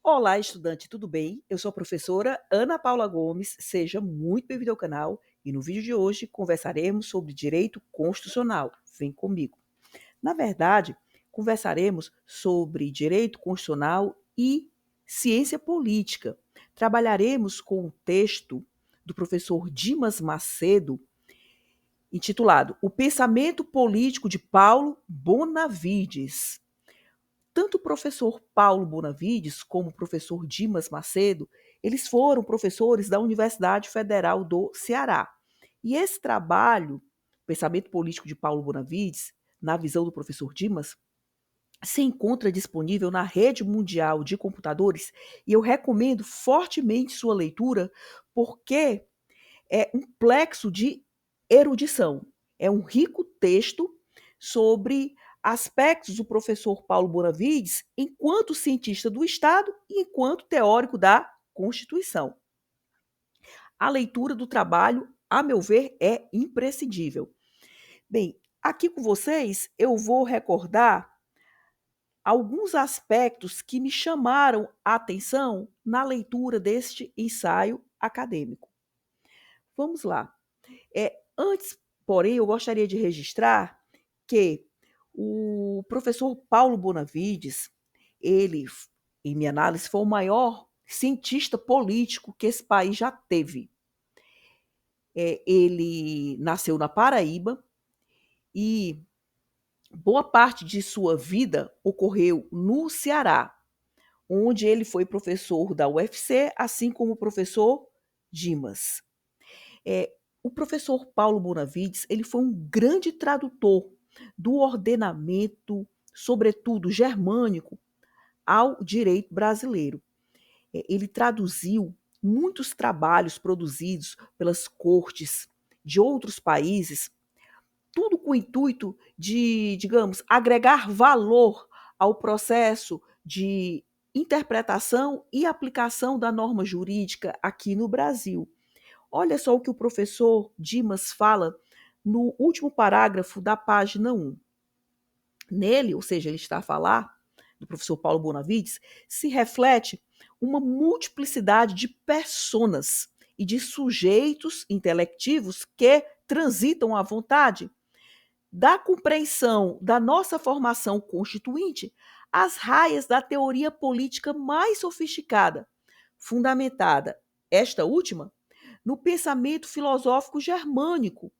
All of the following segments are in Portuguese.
Olá, estudante, tudo bem? Eu sou a professora Ana Paula Gomes, seja muito bem-vindo ao canal e no vídeo de hoje conversaremos sobre direito constitucional. Vem comigo. Na verdade, conversaremos sobre direito constitucional e ciência política. Trabalharemos com um texto do professor Dimas Macedo, intitulado O Pensamento Político de Paulo Bonavides. Tanto o professor Paulo Bonavides como o professor Dimas Macedo, eles foram professores da Universidade Federal do Ceará. E esse trabalho, Pensamento Político de Paulo Bonavides, na visão do professor Dimas, se encontra disponível na rede mundial de computadores e eu recomendo fortemente sua leitura porque é um plexo de erudição. É um rico texto sobre aspectos do professor Paulo Bonavides enquanto cientista do Estado e enquanto teórico da Constituição. A leitura do trabalho, a meu ver, é imprescindível. Bem, aqui com vocês eu vou recordar alguns aspectos que me chamaram a atenção na leitura deste ensaio acadêmico. Vamos lá. Antes, porém, eu gostaria de registrar que o professor Paulo Bonavides, ele, em minha análise, foi o maior cientista político que esse país já teve. Ele nasceu na Paraíba e boa parte de sua vida ocorreu no Ceará, onde ele foi professor da UFC, assim como o professor Dimas. O professor Paulo Bonavides, ele foi um grande tradutor do ordenamento, sobretudo germânico, ao direito brasileiro. Ele traduziu muitos trabalhos produzidos pelas cortes de outros países, tudo com o intuito de, digamos, agregar valor ao processo de interpretação e aplicação da norma jurídica aqui no Brasil. Olha só o que o professor Dimas fala no último parágrafo da página 1. Nele, ou seja, ele está a falar, do professor Paulo Bonavides, se reflete uma multiplicidade de personas e de sujeitos intelectivos que transitam à vontade da compreensão da nossa formação constituinte às raias da teoria política mais sofisticada, fundamentada, esta última, no pensamento filosófico germânico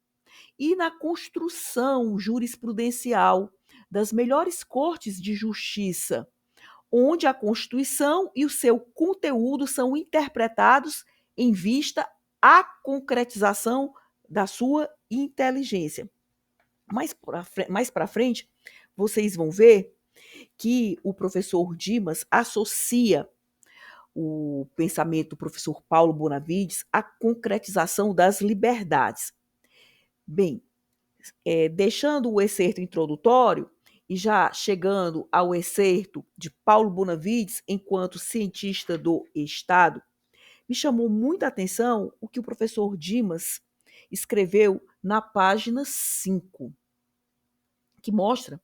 e na construção jurisprudencial das melhores cortes de justiça, onde a Constituição e o seu conteúdo são interpretados em vista à concretização da sua inteligência. Mais para frente, vocês vão ver que o professor Dimas associa o pensamento do professor Paulo Bonavides à concretização das liberdades. Bem, deixando o excerto introdutório e já chegando ao excerto de Paulo Bonavides enquanto cientista do Estado, me chamou muita atenção o que o professor Dimas escreveu na página 5, que mostra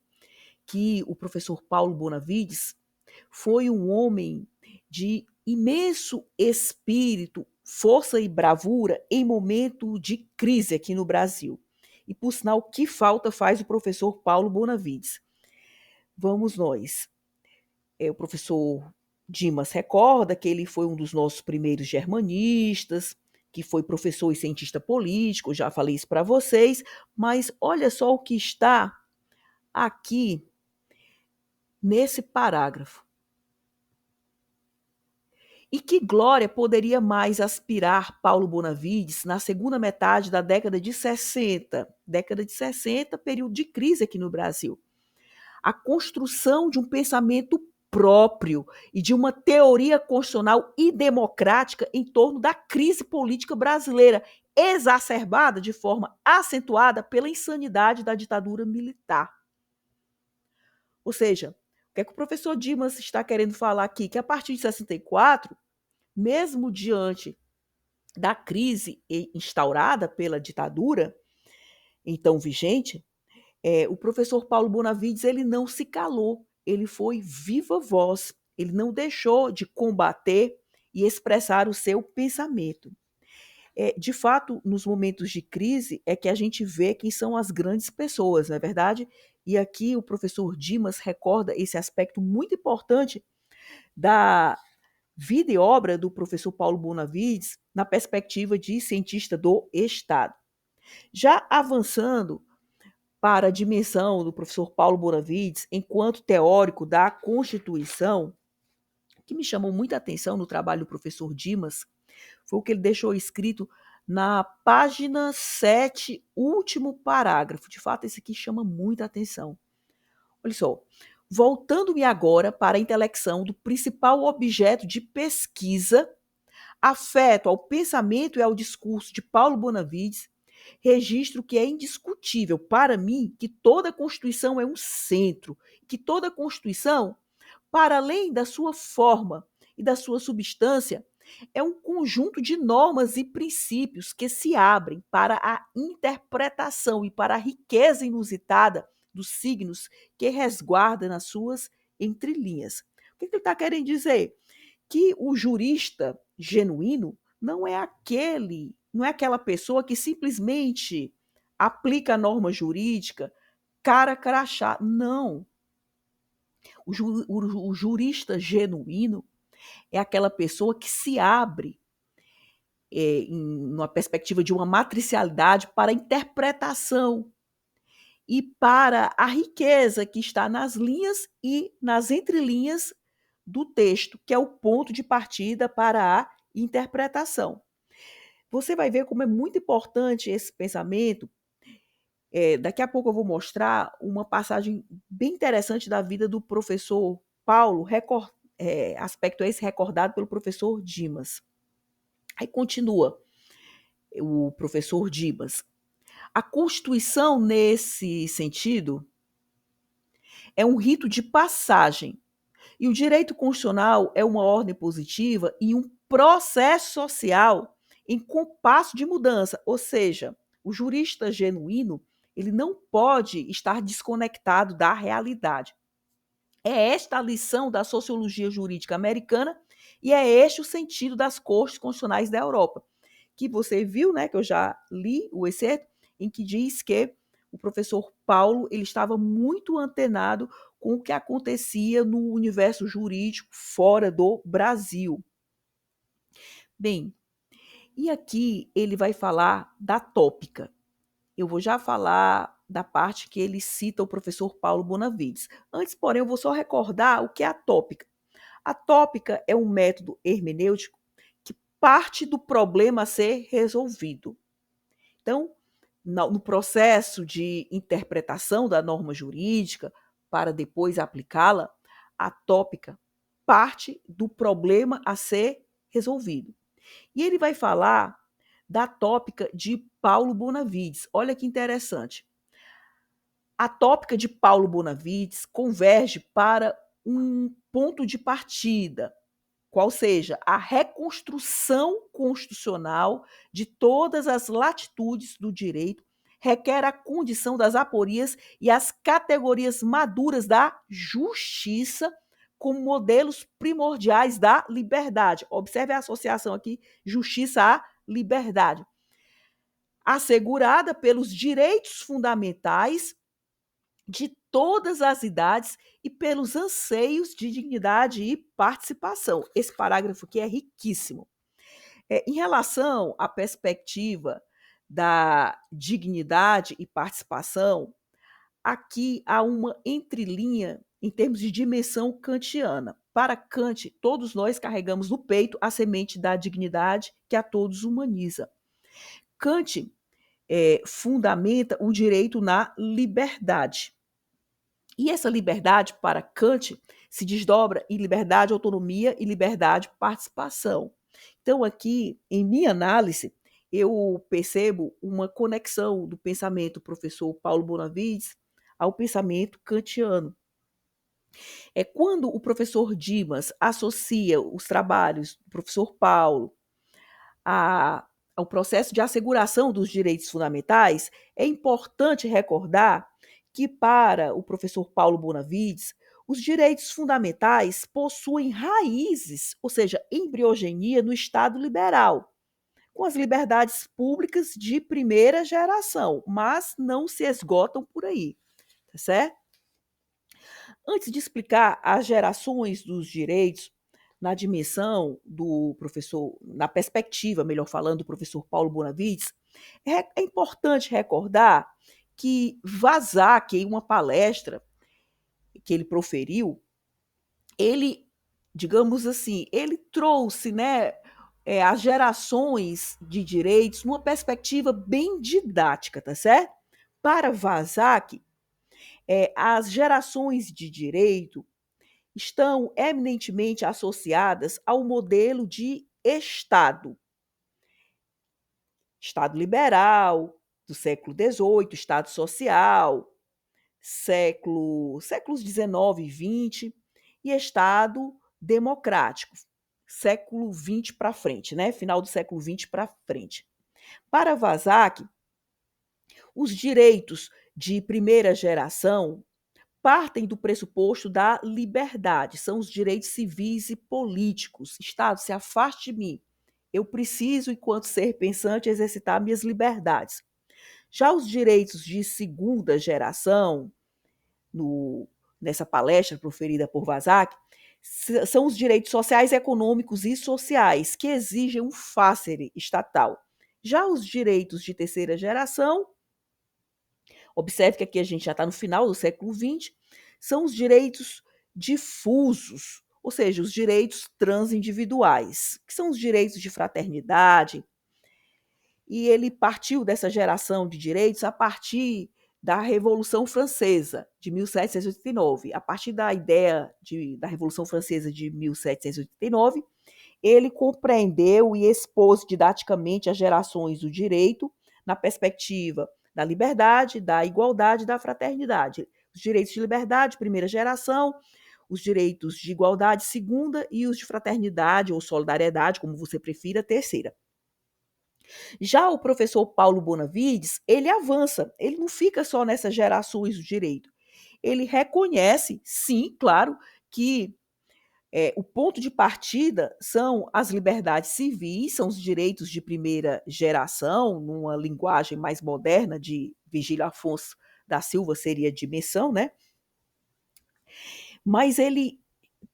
que o professor Paulo Bonavides foi um homem de imenso espírito, força e bravura em momento de crise aqui no Brasil. E, por sinal, que falta faz o professor Paulo Bonavides? Vamos nós. O professor Dimas recorda que ele foi um dos nossos primeiros germanistas, que foi professor e cientista político, já falei isso para vocês, mas olha só o que está aqui nesse parágrafo. E que glória poderia mais aspirar Paulo Bonavides na segunda metade da década de 60? Década de 60, período de crise aqui no Brasil. A construção de um pensamento próprio e de uma teoria constitucional e democrática em torno da crise política brasileira, exacerbada de forma acentuada pela insanidade da ditadura militar. Ou seja, o que é que o professor Dimas está querendo falar aqui? Que a partir de 64, mesmo diante da crise instaurada pela ditadura, então vigente, o professor Paulo Bonavides ele não se calou, ele foi viva voz Ele não deixou de combater e expressar o seu pensamento. De fato, nos momentos de crise é que a gente vê quem são as grandes pessoas, não é verdade? E aqui o professor Dimas recorda esse aspecto muito importante da vida e obra do professor Paulo Bonavides na perspectiva de cientista do Estado. Já avançando para a dimensão do professor Paulo Bonavides enquanto teórico da Constituição, o que me chamou muita atenção no trabalho do professor Dimas foi o que ele deixou escrito na página 7, último parágrafo. De fato, esse aqui chama muita atenção. Olha só. Voltando-me agora para a intelecção do principal objeto de pesquisa, afeto ao pensamento e ao discurso de Paulo Bonavides, registro que é indiscutível para mim que toda Constituição é um centro, que toda Constituição, para além da sua forma e da sua substância, é um conjunto de normas e princípios que se abrem para a interpretação e para a riqueza inusitada dos signos que resguarda nas suas entrelinhas. O que ele está querendo dizer? Que o jurista genuíno não é aquela pessoa que simplesmente aplica a norma jurídica cara crachá. Não. O jurista genuíno é aquela pessoa que se abre numa perspectiva de uma matricialidade para a interpretação e para a riqueza que está nas linhas e nas entrelinhas do texto, que é o ponto de partida para a interpretação. Você vai ver como é muito importante esse pensamento. Daqui a pouco eu vou mostrar uma passagem bem interessante da vida do professor Paulo, aspecto esse recordado pelo professor Dimas. Aí continua o professor Dimas. A Constituição, nesse sentido, é um rito de passagem. E o direito constitucional é uma ordem positiva e um processo social em compasso de mudança. Ou seja, o jurista genuíno, ele não pode estar desconectado da realidade. É esta a lição da sociologia jurídica americana e é este o sentido das cortes constitucionais da Europa, que você viu, né, que eu já li o excerto, em que diz que o professor Paulo ele estava muito antenado com o que acontecia no universo jurídico fora do Brasil. Bem, e aqui ele vai falar da tópica. Eu vou já falar da parte que ele cita o professor Paulo Bonavides. Antes, porém, eu vou só recordar o que é a tópica. A tópica é um método hermenêutico que parte do problema a ser resolvido. Então, no processo de interpretação da norma jurídica, para depois aplicá-la, a tópica parte do problema a ser resolvido. E ele vai falar da tópica de Paulo Bonavides. Olha que interessante. A tópica de Paulo Bonavides converge para um ponto de partida, qual seja a reconstrução constitucional de todas as latitudes do direito, requer a condição das aporias e as categorias maduras da justiça como modelos primordiais da liberdade. Observe a associação aqui, justiça à liberdade. Assegurada pelos direitos fundamentais de todas as idades e pelos anseios de dignidade e participação. Esse parágrafo aqui é riquíssimo. Em relação à perspectiva da dignidade e participação, aqui há uma entrelinha em termos de dimensão kantiana. Para Kant, todos nós carregamos no peito a semente da dignidade que a todos humaniza. Kant fundamenta o direito na liberdade. E essa liberdade, para Kant, se desdobra em liberdade, autonomia e liberdade, participação. Então, aqui, em minha análise, eu percebo uma conexão do pensamento do professor Paulo Bonavides ao pensamento kantiano. Quando o professor Dimas associa os trabalhos do professor Paulo ao processo de asseguração dos direitos fundamentais, é importante recordar que, para o professor Paulo Bonavides, Os direitos fundamentais possuem raízes, ou seja, embriogenia no Estado liberal, com as liberdades públicas de primeira geração, mas não se esgotam por aí, tá certo? Antes de explicar as gerações dos direitos na dimensão do professor, na perspectiva, melhor falando, do professor Paulo Bonavides, é importante recordar que Vazak, em uma palestra que ele proferiu, ele, digamos assim, ele trouxe, né, as gerações de direitos numa perspectiva bem didática, tá certo? Para Vazak, as gerações de direito estão eminentemente associadas ao modelo de Estado. Estado liberal, do século XVIII, Estado social, séculos XIX e XX, e Estado democrático, século XX para frente, né? Final do século XX para frente. Para Vazak, os direitos de primeira geração partem do pressuposto da liberdade, são os direitos civis e políticos. Estado, se afaste de mim. Eu preciso, enquanto ser pensante, exercitar minhas liberdades. Já os direitos de segunda geração, nessa palestra proferida por Vazak, são os direitos sociais, econômicos e sociais que exigem um fácere estatal. Já os direitos de terceira geração, observe que aqui a gente já está no final do século XX, são os direitos difusos, ou seja, os direitos transindividuais, que são os direitos de fraternidade. E ele partiu dessa geração de direitos a partir da Revolução Francesa, de 1789. A partir da ideia da Revolução Francesa de 1789, ele compreendeu e expôs didaticamente as gerações do direito na perspectiva da liberdade, da igualdade e da fraternidade. Os direitos de liberdade, primeira geração, os direitos de igualdade, segunda, e os de fraternidade ou solidariedade, como você prefira, terceira. Já o professor Paulo Bonavides, ele avança, ele não fica só nessas gerações do direito. Ele reconhece, sim, claro, que o ponto de partida são as liberdades civis, são os direitos de primeira geração, numa linguagem mais moderna de Virgílio Afonso da Silva, seria dimensão, né? Mas ele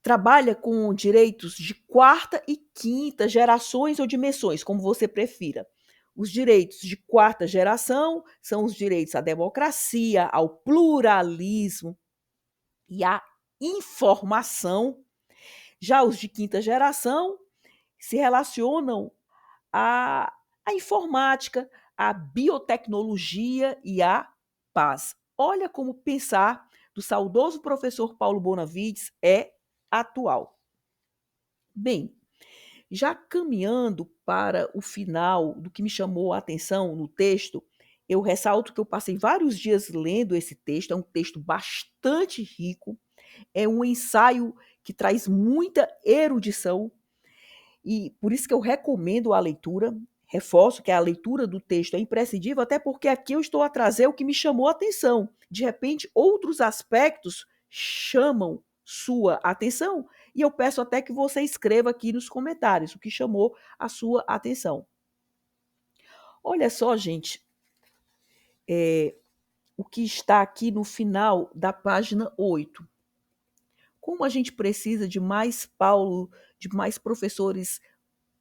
trabalha com direitos de quarta e quinta gerações ou dimensões, como você prefira. Os direitos de quarta geração são os direitos à democracia, ao pluralismo e à informação. Já os de quinta geração se relacionam à informática, à biotecnologia e à paz. Olha como pensar do saudoso professor Paulo Bonavides é atual. Bem, já caminhando para o final do que me chamou a atenção no texto, eu ressalto que eu passei vários dias lendo esse texto, é um texto bastante rico, é um ensaio que traz muita erudição, e por isso que eu recomendo a leitura. Reforço que a leitura do texto é imprescindível, até porque aqui eu estou a trazer o que me chamou a atenção. De repente, outros aspectos chamam sua atenção, e eu peço até que você escreva aqui nos comentários o que chamou a sua atenção. Olha só, gente, o que está aqui no final da página 8. Como a gente precisa de mais professores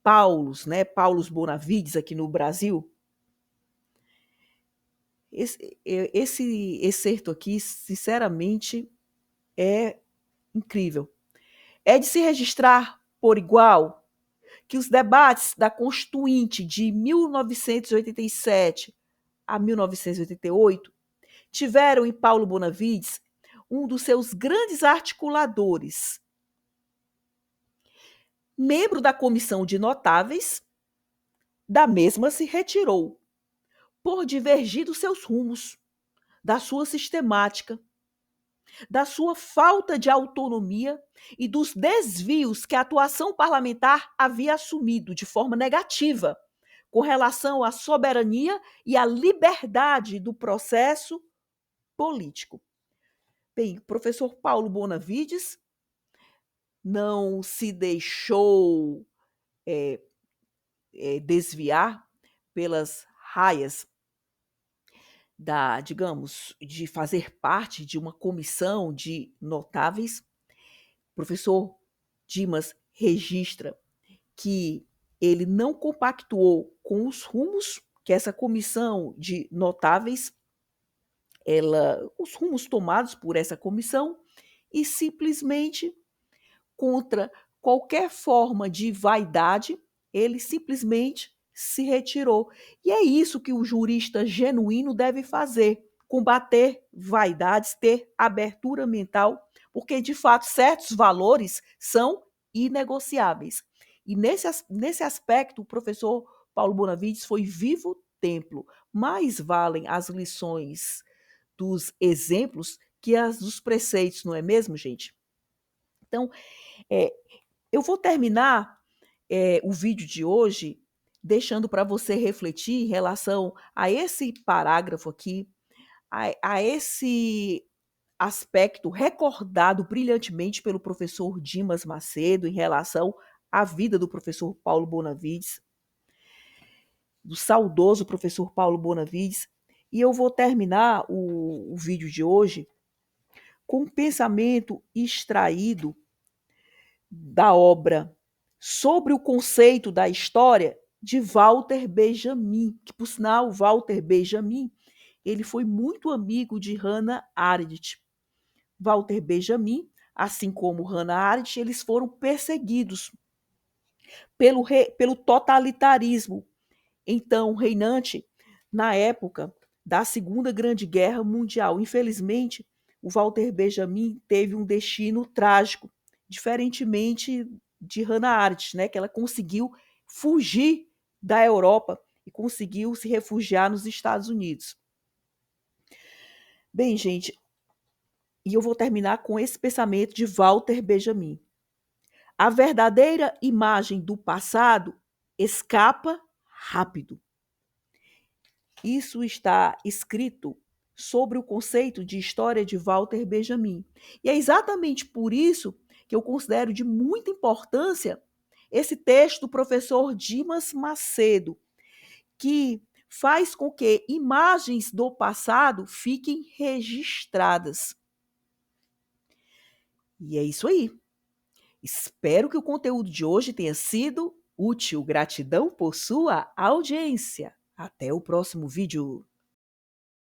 Paulos, né? Paulos Bonavides aqui no Brasil. Esse excerto aqui, sinceramente, é incrível. É de se registrar por igual que os debates da Constituinte de 1987 a 1988 tiveram em Paulo Bonavides um dos seus grandes articuladores. Membro da comissão de notáveis, da mesma se retirou, por divergir dos seus rumos, da sua sistemática, da sua falta de autonomia e dos desvios que a atuação parlamentar havia assumido de forma negativa com relação à soberania e à liberdade do processo político. Bem, o professor Paulo Bonavides não se deixou desviar pelas raias digamos, de fazer parte de uma comissão de notáveis. O professor Dimas registra que ele não compactuou com os rumos que essa comissão de notáveis, os rumos tomados por essa comissão, e simplesmente, contra qualquer forma de vaidade, ele simplesmente se retirou. E é isso que o jurista genuíno deve fazer: combater vaidades, ter abertura mental, porque de fato certos valores são inegociáveis. E nesse aspecto, o professor Paulo Bonavides foi vivo templo. Mais valem as lições dos exemplos que as dos preceitos, não é mesmo, gente? Então, é, eu vou terminar o vídeo de hoje deixando para você refletir em relação a esse parágrafo aqui, a esse aspecto recordado brilhantemente pelo professor Dimas Macedo em relação à vida do professor Paulo Bonavides, do saudoso professor Paulo Bonavides. E eu vou terminar o vídeo de hoje com um pensamento extraído da obra Sobre o Conceito da História, de Walter Benjamin, que, por sinal, Walter Benjamin, ele foi muito amigo de Hannah Arendt. Walter Benjamin, assim como Hannah Arendt, eles foram perseguidos pelo totalitarismo, então reinante na época da Segunda Grande Guerra Mundial. Infelizmente, o Walter Benjamin teve um destino trágico, diferentemente de Hannah Arendt, né, que ela conseguiu fugir da Europa e conseguiu se refugiar nos Estados Unidos. Bem, gente, e eu vou terminar com esse pensamento de Walter Benjamin. A verdadeira imagem do passado escapa rápido. Isso está escrito sobre o conceito de história de Walter Benjamin. E é exatamente por isso que eu considero de muita importância esse texto do professor Dimas Macedo, que faz com que imagens do passado fiquem registradas. E é isso aí. Espero que o conteúdo de hoje tenha sido útil. Gratidão por sua audiência. Até o próximo vídeo.